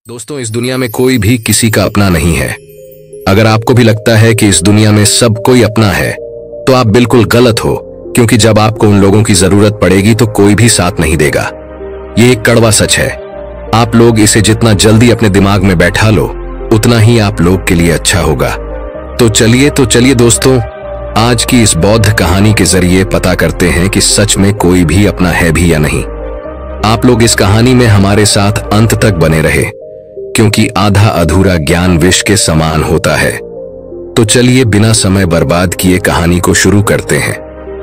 दोस्तों, इस दुनिया में कोई भी किसी का अपना नहीं है। अगर आपको भी लगता है कि इस दुनिया में सब कोई अपना है तो आप बिल्कुल गलत हो, क्योंकि जब आपको उन लोगों की जरूरत पड़ेगी तो कोई भी साथ नहीं देगा। ये एक कड़वा सच है। आप लोग इसे जितना जल्दी अपने दिमाग में बैठा लो उतना ही आप लोग के लिए अच्छा होगा। तो चलिए दोस्तों, आज की इस बौद्ध कहानी के जरिए पता करते हैं कि सच में कोई भी अपना है भी या नहीं। आप लोग इस कहानी में हमारे साथ अंत तक बने रहे, क्योंकि आधा अधूरा ज्ञान विष के समान होता है। तो चलिए बिना समय बर्बाद किए कहानी को शुरू करते हैं।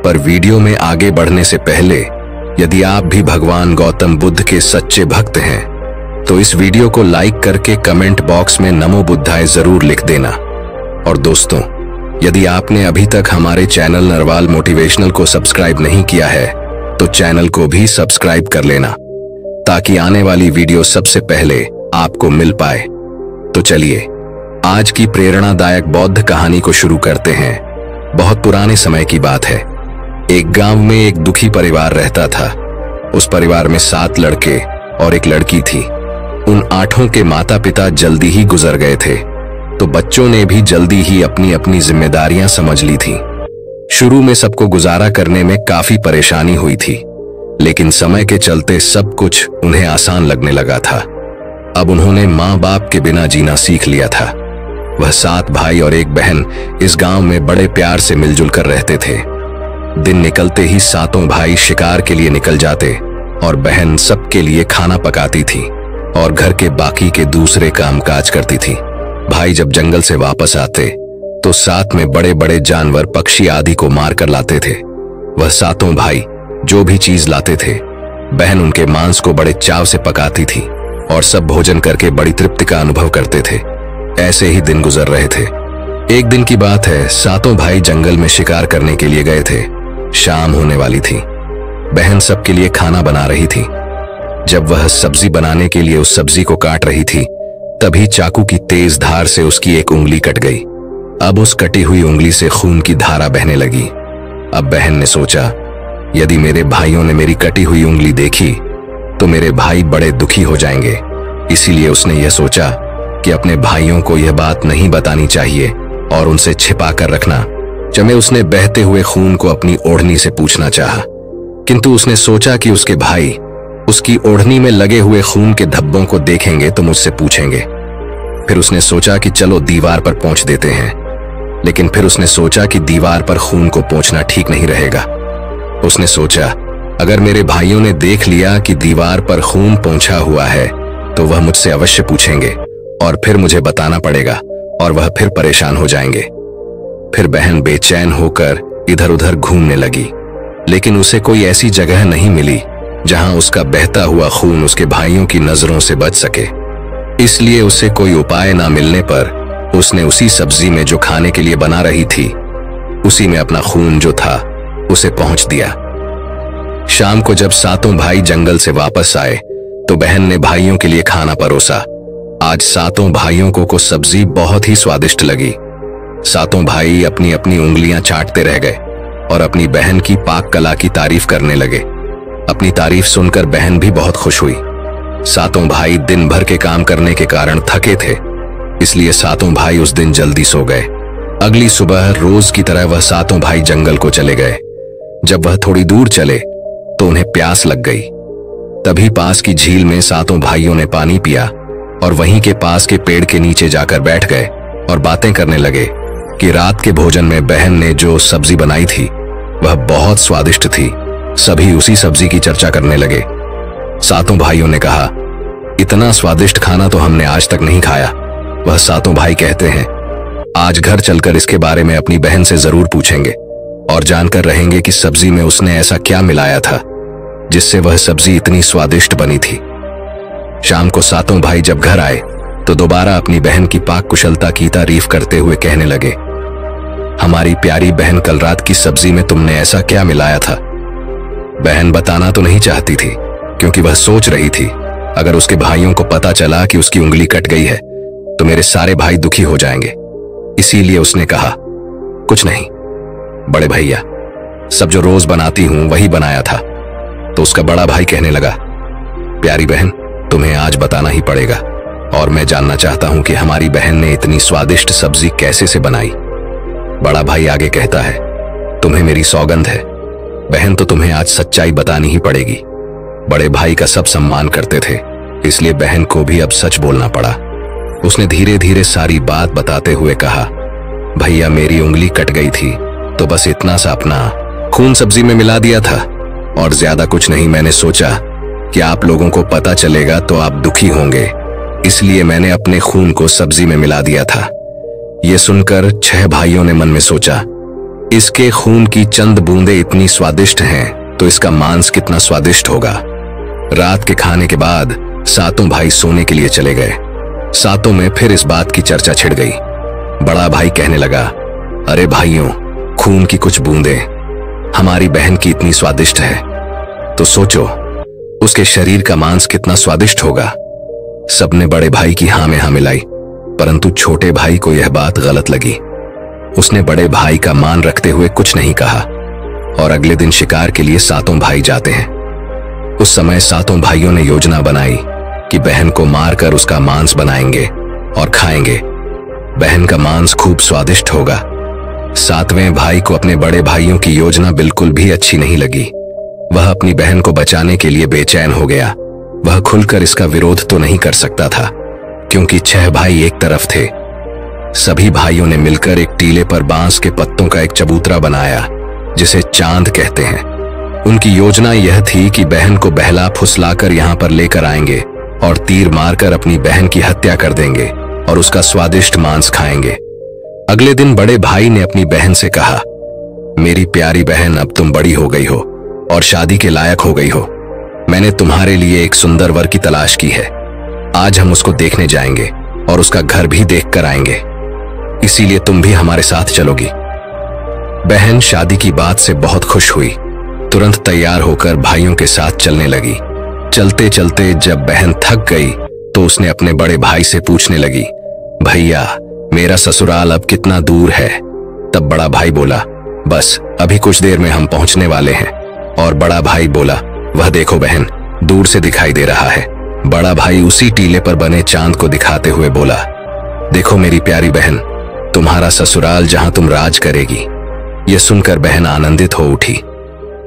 पर वीडियो में आगे बढ़ने से पहले यदि आप भी भगवान गौतम बुद्ध के सच्चे भक्त हैं तो इस वीडियो को लाइक करके कमेंट बॉक्स में नमो बुद्धाय जरूर लिख देना। और दोस्तों, यदि आपने अभी तक हमारे चैनल नरवाल मोटिवेशनल को सब्सक्राइब नहीं किया है तो चैनल को भी सब्सक्राइब कर लेना, ताकि आने वाली वीडियो सबसे पहले आपको मिल पाए। तो चलिए आज की प्रेरणादायक बौद्ध कहानी को शुरू करते हैं। बहुत पुराने समय की बात है। एक गांव में एक दुखी परिवार रहता था। उस परिवार में 7 लड़के और एक लड़की थी। उन 8 के माता पिता जल्दी ही गुजर गए थे, तो बच्चों ने भी जल्दी ही अपनी अपनी जिम्मेदारियां समझ ली थी। शुरू में सबको गुजारा करने में काफी परेशानी हुई थी, लेकिन समय के चलते सब कुछ उन्हें आसान लगने लगा था। अब उन्होंने माँ बाप के बिना जीना सीख लिया था। वह 7 भाई और एक बहन इस गांव में बड़े प्यार से मिलजुल कर रहते थे। दिन निकलते ही 7 भाई शिकार के लिए निकल जाते और बहन सबके लिए खाना पकाती थी और घर के बाकी के दूसरे कामकाज करती थी। भाई जब जंगल से वापस आते तो साथ में बड़े बड़े जानवर, पक्षी आदि को मार कर लाते थे। वह 7 भाई जो भी चीज लाते थे, बहन उनके मांस को बड़े चाव से पकाती थी और सब भोजन करके बड़ी तृप्ति का अनुभव करते थे। ऐसे ही दिन गुजर रहे थे। एक दिन की बात है, 7 भाई जंगल में शिकार करने के लिए गए थे। शाम होने वाली थी। बहन सबके लिए खाना बना रही थी। जब वह सब्जी बनाने के लिए उस सब्जी को काट रही थी, तभी चाकू की तेज धार से उसकी एक उंगली कट गई। अब उस कटी हुई उंगली से खून की धारा बहने लगी। अब बहन ने सोचा, यदि मेरे भाइयों ने मेरी कटी हुई उंगली देखी तो मेरे भाई बड़े दुखी हो जाएंगे। इसीलिए उसने यह सोचा कि अपने भाइयों को यह बात नहीं बतानी चाहिए और उनसे छिपा कर रखना। जब उसने बहते हुए खून को अपनी ओढ़नी से पूछना चाहा, किंतु उसने सोचा कि उसके भाई उसकी ओढ़नी में लगे हुए खून के धब्बों को देखेंगे तो मुझसे पूछेंगे। फिर उसने सोचा कि चलो दीवार पर पोंछ देते हैं, लेकिन फिर उसने सोचा कि दीवार पर खून को पोंछना ठीक नहीं रहेगा। उसने सोचा, अगर मेरे भाइयों ने देख लिया कि दीवार पर खून पोंछा हुआ है तो वह मुझसे अवश्य पूछेंगे और फिर मुझे बताना पड़ेगा और वह फिर परेशान हो जाएंगे। फिर बहन बेचैन होकर इधर उधर घूमने लगी, लेकिन उसे कोई ऐसी जगह नहीं मिली जहां उसका बहता हुआ खून उसके भाइयों की नजरों से बच सके। इसलिए उसे कोई उपाय ना मिलने पर उसने उसी सब्जी में जो खाने के लिए बना रही थी, उसी में अपना खून जो था उसे पहुंच दिया। शाम को जब 7 भाई जंगल से वापस आए तो बहन ने भाइयों के लिए खाना परोसा। आज 7 भाइयों को सब्जी बहुत ही स्वादिष्ट लगी। 7 भाई अपनी अपनी उंगलियां चाटते रह गए और अपनी बहन की पाक कला की तारीफ करने लगे। अपनी तारीफ सुनकर बहन भी बहुत खुश हुई। 7 भाई दिन भर के काम करने के कारण थके थे, इसलिए 7 भाई उस दिन जल्दी सो गए। अगली सुबह रोज की तरह वह 7 भाई जंगल को चले गए। जब वह थोड़ी दूर चले तो उन्हें प्यास लग गई। तभी पास की झील में 7 भाइयों ने पानी पिया और वहीं के पास के पेड़ के नीचे जाकर बैठ गए और बातें करने लगे कि रात के भोजन में बहन ने जो सब्जी बनाई थी वह बहुत स्वादिष्ट थी। सभी उसी सब्जी की चर्चा करने लगे। 7 भाइयों ने कहा, इतना स्वादिष्ट खाना तो हमने आज तक नहीं खाया। वह 7 भाई कहते हैं, आज घर चलकर इसके बारे में अपनी बहन से जरूर पूछेंगे और जानकर रहेंगे कि सब्जी में उसने ऐसा क्या मिलाया था जिससे वह सब्जी इतनी स्वादिष्ट बनी थी। शाम को 7 भाई जब घर आए तो दोबारा अपनी बहन की पाक कुशलता की तारीफ करते हुए कहने लगे, हमारी प्यारी बहन, कल रात की सब्जी में तुमने ऐसा क्या मिलाया था? बहन बताना तो नहीं चाहती थी, क्योंकि वह सोच रही थी, अगर उसके भाइयों को पता चला कि उसकी उंगली कट गई है तो मेरे सारे भाई दुखी हो जाएंगे। इसीलिए उसने कहा, कुछ नहीं बड़े भैया, सब जो रोज बनाती हूं वही बनाया था। तो उसका बड़ा भाई कहने लगा, प्यारी बहन, तुम्हें आज बताना ही पड़ेगा और मैं जानना चाहता हूं कि हमारी बहन ने इतनी स्वादिष्ट सब्जी कैसे से बनाई। बड़ा भाई आगे कहता है, तुम्हें मेरी सौगंध है बहन, तो तुम्हें आज सच्चाई बतानी ही पड़ेगी। बड़े भाई का सब सम्मान करते थे, इसलिए बहन को भी अब सच बोलना पड़ा। उसने धीरे धीरे सारी बात बताते हुए कहा, भैया मेरी उंगली कट गई थी तो बस इतना सा अपना खून सब्जी में मिला दिया था और ज्यादा कुछ नहीं। मैंने सोचा कि आप लोगों को पता चलेगा तो आप दुखी होंगे, इसलिए मैंने अपने खून को सब्जी में मिला दिया था। यह सुनकर 6 भाइयों ने मन में सोचा, इसके खून की चंद बूंदें इतनी स्वादिष्ट हैं तो इसका मांस कितना स्वादिष्ट होगा। रात के खाने के बाद सातों भाई सोने के लिए चले गए। सातों में फिर इस बात की चर्चा छिड़ गई। बड़ा भाई कहने लगा, अरे भाइयों, खून की कुछ बूंदें हमारी बहन की इतनी स्वादिष्ट है तो सोचो उसके शरीर का मांस कितना स्वादिष्ट होगा। सबने बड़े भाई की हाँ में हाँ मिलाई, परंतु छोटे भाई को यह बात गलत लगी। उसने बड़े भाई का मान रखते हुए कुछ नहीं कहा और अगले दिन शिकार के लिए सातों भाई जाते हैं। उस समय सातों भाइयों ने योजना बनाई कि बहन को मारकर उसका मांस बनाएंगे और खाएंगे। बहन का मांस खूब स्वादिष्ट होगा। सातवें भाई को अपने बड़े भाइयों की योजना बिल्कुल भी अच्छी नहीं लगी। वह अपनी बहन को बचाने के लिए बेचैन हो गया। वह खुलकर इसका विरोध तो नहीं कर सकता था क्योंकि 6 भाई एक तरफ थे। सभी भाइयों ने मिलकर एक टीले पर बांस के पत्तों का एक चबूतरा बनाया जिसे चांद कहते हैं। उनकी योजना यह थी कि बहन को बहला फुसलाकर यहां पर लेकर आएंगे और तीर मारकर अपनी बहन की हत्या कर देंगे और उसका स्वादिष्ट मांस खाएंगे। अगले दिन बड़े भाई ने अपनी बहन से कहा, मेरी प्यारी बहन, अब तुम बड़ी हो गई हो और शादी के लायक हो गई हो। मैंने तुम्हारे लिए एक सुंदर वर की तलाश की है। आज हम उसको देखने जाएंगे और उसका घर भी देख कर आएंगे, इसीलिए तुम भी हमारे साथ चलोगी। बहन शादी की बात से बहुत खुश हुई, तुरंत तैयार होकर भाइयों के साथ चलने लगी। चलते चलते जब बहन थक गई तो उसने अपने बड़े भाई से पूछने लगी, भैया मेरा ससुराल अब कितना दूर है? तब बड़ा भाई बोला, बस अभी कुछ देर में हम पहुंचने वाले हैं। और बड़ा भाई बोला, वह देखो बहन, दूर से दिखाई दे रहा है। बड़ा भाई उसी टीले पर बने चांद को दिखाते हुए बोला, देखो मेरी प्यारी बहन, तुम्हारा ससुराल जहां तुम राज करेगी। यह सुनकर बहन आनंदित हो उठी।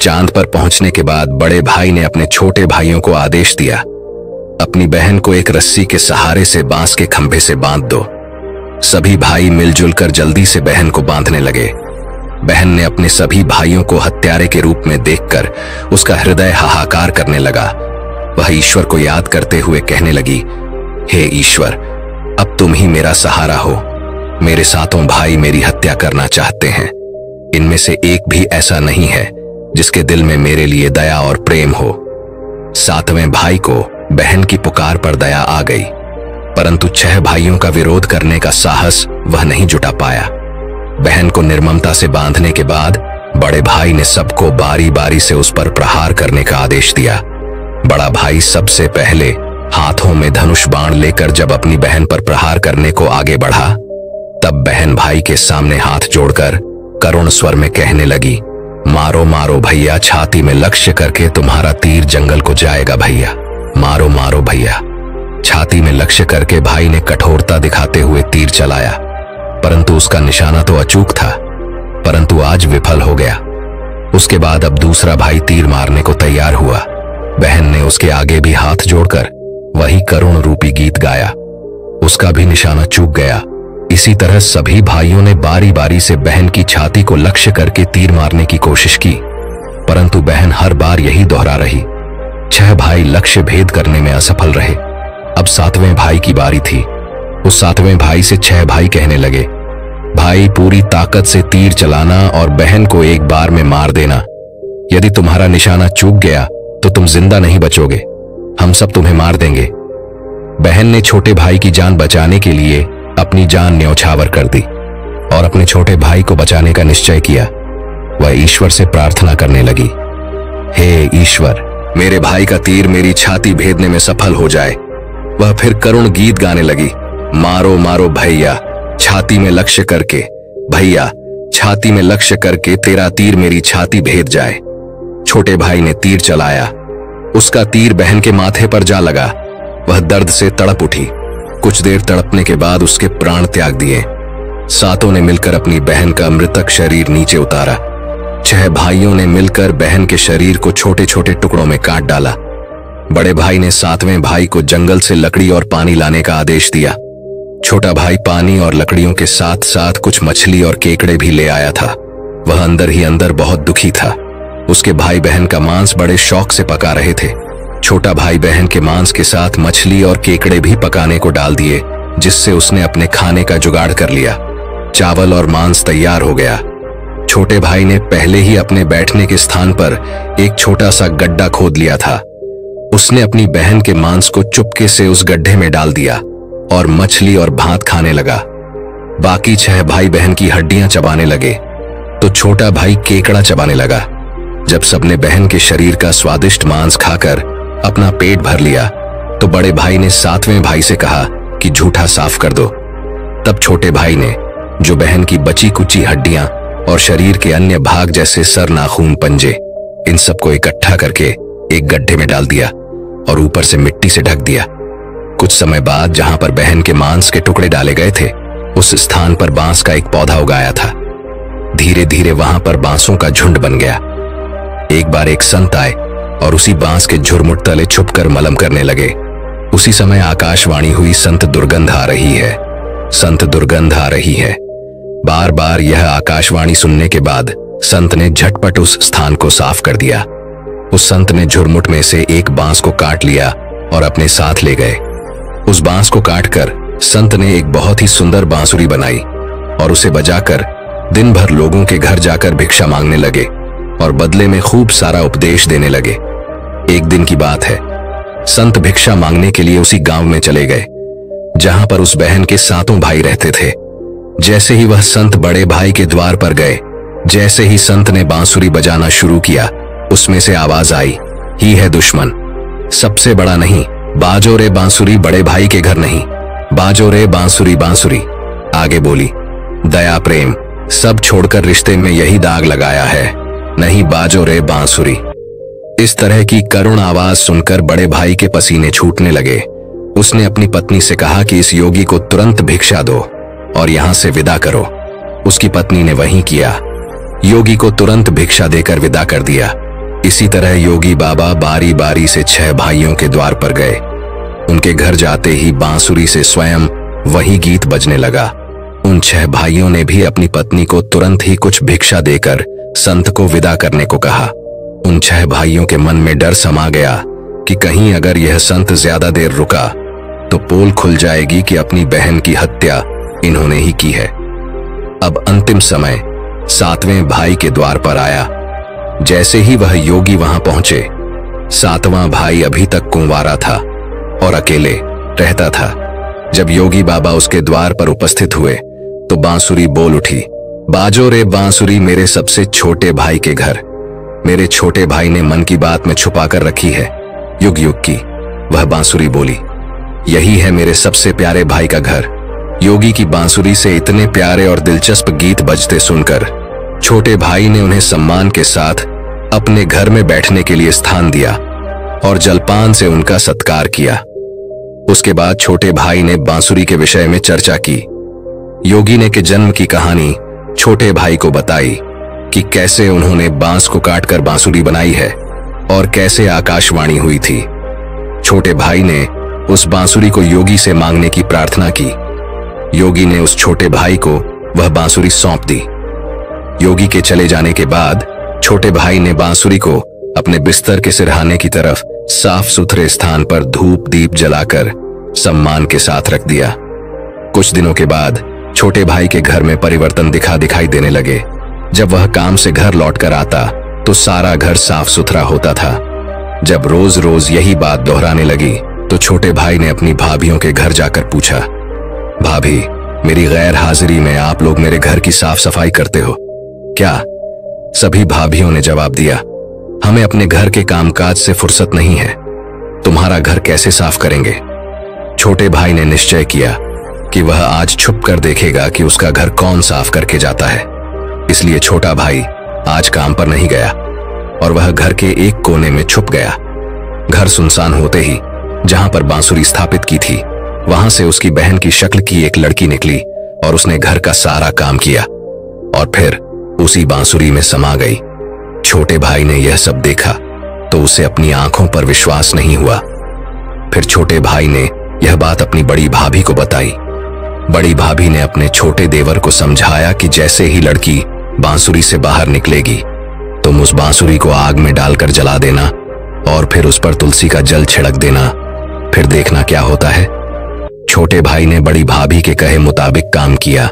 चांद पर पहुंचने के बाद बड़े भाई ने अपने छोटे भाइयों को आदेश दिया, अपनी बहन को एक रस्सी के सहारे से बांस के खंभे से बांध दो। सभी भाई मिलजुल कर जल्दी से बहन को बांधने लगे। बहन ने अपने सभी भाइयों को हत्यारे के रूप में देखकर उसका हृदय हाहाकार करने लगा। वह ईश्वर को याद करते हुए कहने लगी, हे ईश्वर, अब तुम ही मेरा सहारा हो। मेरे सातों भाई मेरी हत्या करना चाहते हैं। इनमें से एक भी ऐसा नहीं है जिसके दिल में मेरे लिए दया और प्रेम हो। सातवें भाई को बहन की पुकार पर दया आ गई, परंतु 6 भाइयों का विरोध करने का साहस वह नहीं जुटा पाया। बहन को निर्ममता से बांधने के बाद बड़े भाई ने सबको बारी बारी से उस पर प्रहार करने का आदेश दिया। बड़ा भाई सबसे पहले हाथों में धनुष बाण लेकर जब अपनी बहन पर प्रहार करने को आगे बढ़ा, तब बहन भाई के सामने हाथ जोड़कर करुण स्वर में कहने लगी, मारो मारो भैया, छाती में लक्ष्य करके तुम्हारा तीर जंगल को जाएगा भैया। मारो मारो भैया। छाती में लक्ष्य करके भाई ने कठोरता दिखाते हुए तीर चलाया, परंतु उसका निशाना तो अचूक था, परंतु आज विफल हो गया। उसके बाद अब दूसरा भाई तीर मारने को तैयार हुआ। बहन ने उसके आगे भी हाथ जोड़कर वही करुण रूपी गीत गाया, उसका भी निशाना चूक गया। इसी तरह सभी भाइयों ने बारी बारी से बहन की छाती को लक्ष्य करके तीर मारने की कोशिश की, परंतु बहन हर बार यही दोहरा रही। 6 भाई लक्ष्य भेद करने में असफल रहे। अब 7वें भाई की बारी थी। उस 7वें भाई से 6 भाई कहने लगे, भाई पूरी ताकत से तीर चलाना और बहन को एक बार में मार देना। यदि तुम्हारा निशाना चूक गया तो तुम जिंदा नहीं बचोगे, हम सब तुम्हें मार देंगे। बहन ने छोटे भाई की जान बचाने के लिए अपनी जान न्यौछावर कर दी और अपने छोटे भाई को बचाने का निश्चय किया। वह ईश्वर से प्रार्थना करने लगी, हे ईश्वर, मेरे भाई का तीर मेरी छाती भेदने में सफल हो जाए। वह फिर करुण गीत गाने लगी, मारो मारो भैया, छाती में लक्ष्य करके, भैया छाती में लक्ष्य करके तेरा तीर मेरी छाती भेद जाए। छोटे भाई ने तीर चलाया, उसका तीर बहन के माथे पर जा लगा। वह दर्द से तड़प उठी। कुछ देर तड़पने के बाद उसके प्राण त्याग दिए। सातों ने मिलकर अपनी बहन का मृतक शरीर नीचे उतारा। 6 भाइयों ने मिलकर बहन के शरीर को छोटे छोटे टुकड़ों में काट डाला। बड़े भाई ने 7वें भाई को जंगल से लकड़ी और पानी लाने का आदेश दिया। छोटा भाई पानी और लकड़ियों के साथ साथ कुछ मछली और केकड़े भी ले आया था। वह अंदर ही अंदर बहुत दुखी था। उसके भाई बहन का मांस बड़े शौक से पका रहे थे। छोटा भाई बहन के मांस के साथ मछली और केकड़े भी पकाने को डाल दिए, जिससे उसने अपने खाने का जुगाड़ कर लिया। चावल और मांस तैयार हो गया। छोटे भाई ने पहले ही अपने बैठने के स्थान पर एक छोटा सा गड्ढा खोद लिया था। उसने अपनी बहन के मांस को चुपके से उस गड्ढे में डाल दिया और मछली और भात खाने लगा। बाकी 6 भाई बहन की हड्डियां चबाने लगे तो छोटा भाई केकड़ा चबाने लगा। जब सबने बहन के शरीर का स्वादिष्ट मांस खाकर अपना पेट भर लिया तो बड़े भाई ने 7वें भाई से कहा कि झूठा साफ कर दो। तब छोटे भाई ने, जो बहन की बची कुची हड्डियां और शरीर के अन्य भाग जैसे सर, नाखून, पंजे, इन सबको इकट्ठा करके एक गड्ढे में डाल दिया और ऊपर से मिट्टी से ढक दिया। कुछ समय बाद जहां पर बहन के मांस के टुकड़े डाले गए थे, उस स्थान पर बांस का एक पौधा उगाया था। धीरे धीरे वहां पर बांसों का झुंड बन गया। एक बार एक संत आए और उसी बांस के झुरमुट तले छुपकर मलम करने लगे। उसी समय आकाशवाणी हुई, संत दुर्गंध आ रही है, संत दुर्गंध आ रही है। बार बार यह आकाशवाणी सुनने के बाद संत ने झटपट उस स्थान को साफ कर दिया। उस संत ने झुरमुट में से एक बांस को काट लिया और अपने साथ ले गए। उस बांस को काटकर संत ने एक बहुत ही सुंदर बांसुरी बनाई और उसे बजाकर दिन भर लोगों के घर जाकर भिक्षा मांगने लगे और बदले में खूब सारा उपदेश देने लगे। एक दिन की बात है, संत भिक्षा मांगने के लिए उसी गांव में चले गए जहां पर उस बहन के 7 भाई रहते थे। जैसे ही वह संत बड़े भाई के द्वार पर गए, जैसे ही संत ने बांसुरी बजाना शुरू किया, उसमें से आवाज आई, ही है दुश्मन, सबसे बड़ा नहीं, बाजो रे बांसुरी बड़े भाई के घर नहीं, बाजो रे बांसुरी बांसुरी। आगे बोली, दया प्रेम सब छोड़कर रिश्ते में यही दाग लगाया है, नहीं बाजो रे बांसुरी। इस तरह की करुण आवाज सुनकर बड़े भाई के पसीने छूटने लगे। उसने अपनी पत्नी से कहा कि इस योगी को तुरंत भिक्षा दो और यहां से विदा करो। उसकी पत्नी ने वही किया। योगी को तुरंत भिक्षा देकर विदा कर दिया। इसी तरह योगी बाबा बारी बारी से 6 भाइयों के द्वार पर गए। उनके घर जाते ही बांसुरी से स्वयं वही गीत बजने लगा। उन 6 भाइयों ने भी अपनी पत्नी को तुरंत ही कुछ भिक्षा देकर संत को विदा करने को कहा। उन 6 भाइयों के मन में डर समा गया कि कहीं अगर यह संत ज्यादा देर रुका तो पोल खुल जाएगी कि अपनी बहन की हत्या इन्होंने ही की है। अब अंतिम समय 7वें भाई के द्वार पर आया। जैसे ही वह योगी वहां पहुंचे, 7वां भाई अभी तक कुंवारा था और अकेले रहता था। जब योगी बाबा उसके द्वार पर उपस्थित हुए तो बांसुरी बोल उठी, बाजो रे बांसुरी मेरे सबसे छोटे भाई के घर। मेरे छोटे भाई ने मन की बात में छुपा कर रखी है, युग युग की। वह बांसुरी बोली, यही है मेरे सबसे प्यारे भाई का घर। योगी की बांसुरी से इतने प्यारे और दिलचस्प गीत बजते सुनकर छोटे भाई ने उन्हें सम्मान के साथ अपने घर में बैठने के लिए स्थान दिया और जलपान से उनका सत्कार किया। उसके बाद छोटे भाई ने बांसुरी के विषय में चर्चा की। योगी ने के जन्म की कहानी छोटे भाई को बताई कि कैसे उन्होंने बांस को काटकर बांसुरी बनाई है और कैसे आकाशवाणी हुई थी। छोटे भाई ने उस बांसुरी को योगी से मांगने की प्रार्थना की। योगी ने उस छोटे भाई को वह बांसुरी सौंप दी। योगी के चले जाने के बाद छोटे भाई ने बांसुरी को अपने बिस्तर के सिरहाने की तरफ साफ सुथरे स्थान पर धूप दीप जलाकर सम्मान के साथ रख दिया। कुछ दिनों के बाद छोटे भाई के घर में परिवर्तन दिखाई देने लगे। जब वह काम से घर लौटकर आता तो सारा घर साफ सुथरा होता था। जब रोज रोज यही बात दोहराने लगी तो छोटे भाई ने अपनी भाभियों के घर जाकर पूछा, भाभी, मेरी गैर हाजिरी में आप लोग मेरे घर की साफ सफाई करते हो क्या? सभी भाभियों ने जवाब दिया, हमें अपने घर के कामकाज से फुर्सत नहीं है, तुम्हारा घर कैसे साफ करेंगे? छोटे भाई ने निश्चय किया कि वह आज छुप कर देखेगा कि उसका घर कौन साफ करके जाता है। इसलिए छोटा भाई आज काम पर नहीं गया और वह घर के एक कोने में छुप गया। घर सुनसान होते ही जहां पर बांसुरी स्थापित की थी वहां से उसकी बहन की शक्ल की एक लड़की निकली और उसने घर का सारा काम किया और फिर उसी बांसुरी में समा गई। छोटे भाई ने यह सब देखा तो उसे अपनी आंखों पर विश्वास नहीं हुआ। फिर छोटे भाई ने यह बात अपनी बड़ी भाभी को बताई। बड़ी भाभी ने अपने छोटे देवर को समझाया कि जैसे ही लड़की बांसुरी से बाहर निकलेगी तुम उस बांसुरी को आग में डालकर जला देना और फिर उस पर तुलसी का जल छिड़क देना, फिर देखना क्या होता है। छोटे भाई ने बड़ी भाभी के कहे मुताबिक काम किया।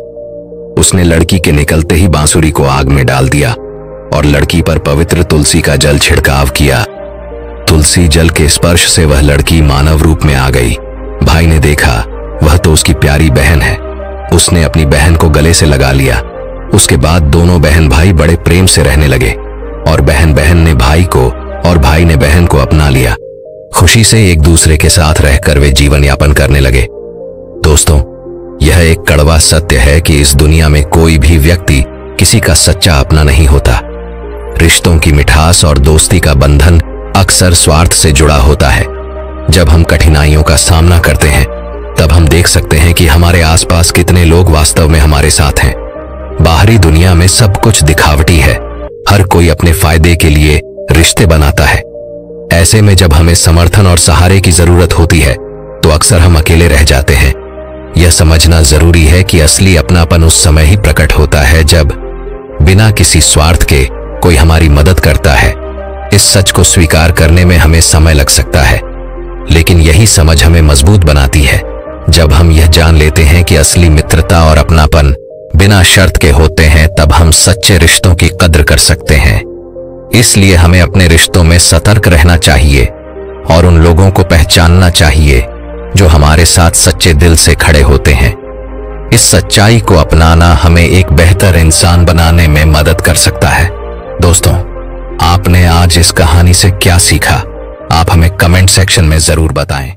उसने लड़की के निकलते ही बांसुरी को आग में डाल दिया और लड़की पर पवित्र तुलसी का जल छिड़काव किया। तुलसी जल के स्पर्श से वह लड़की मानव रूप में आ गई। भाई ने देखा वह तो उसकी प्यारी बहन है। उसने अपनी बहन को गले से लगा लिया। उसके बाद दोनों बहन भाई बड़े प्रेम से रहने लगे और बहन ने भाई को और भाई ने बहन को अपना लिया। खुशी से एक दूसरे के साथ रहकर वे जीवन यापन करने लगे। दोस्तों, यह एक कड़वा सत्य है कि इस दुनिया में कोई भी व्यक्ति किसी का सच्चा अपना नहीं होता। रिश्तों की मिठास और दोस्ती का बंधन अक्सर स्वार्थ से जुड़ा होता है। जब हम कठिनाइयों का सामना करते हैं तब हम देख सकते हैं कि हमारे आसपास कितने लोग वास्तव में हमारे साथ हैं। बाहरी दुनिया में सब कुछ दिखावटी है। हर कोई अपने फायदे के लिए रिश्ते बनाता है। ऐसे में जब हमें समर्थन और सहारे की जरूरत होती है तो अक्सर हम अकेले रह जाते हैं। यह समझना जरूरी है कि असली अपनापन उस समय ही प्रकट होता है जब बिना किसी स्वार्थ के कोई हमारी मदद करता है। इस सच को स्वीकार करने में हमें समय लग सकता है, लेकिन यही समझ हमें मजबूत बनाती है। जब हम यह जान लेते हैं कि असली मित्रता और अपनापन बिना शर्त के होते हैं तब हम सच्चे रिश्तों की कद्र कर सकते हैं। इसलिए हमें अपने रिश्तों में सतर्क रहना चाहिए और उन लोगों को पहचानना चाहिए जो हमारे साथ सच्चे दिल से खड़े होते हैं। इस सच्चाई को अपनाना हमें एक बेहतर इंसान बनाने में मदद कर सकता है। दोस्तों, आपने आज इस कहानी से क्या सीखा? आप हमें कमेंट सेक्शन में जरूर बताएं।